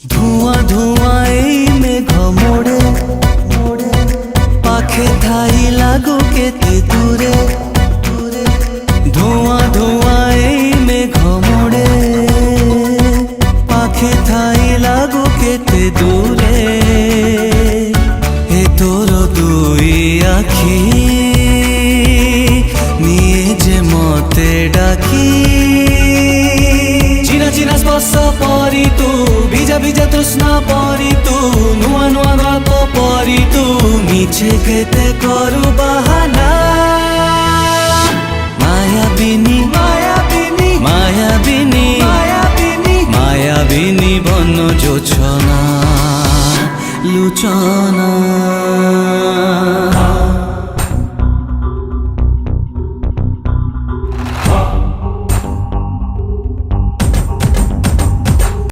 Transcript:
ধোঁয়া ধোঁয়া এই মেঘ মোড়ে মোড়ে পাখে ঠাই লাগো কেতে দূরে দূরে। ধোঁয়া ধোঁয়া এই মেঘ মোড়ে পাখে ঠাই লাগো কেতে দূরে। এ তোর দুই আখি নিয়ে যে মতে ডাকি। চিনা চিনা স্পর্শ পরি তু ভিজা ভিজা তৃষ্ণা পরি তু নূয়া নূয়া গল্প পরি তু মিছে কেতে করু বাহানা। মায়াবিনী মায়াবিনী মায়াবিনী মায়াবিনী মায়াবিনী বন জোছনা লুচনা।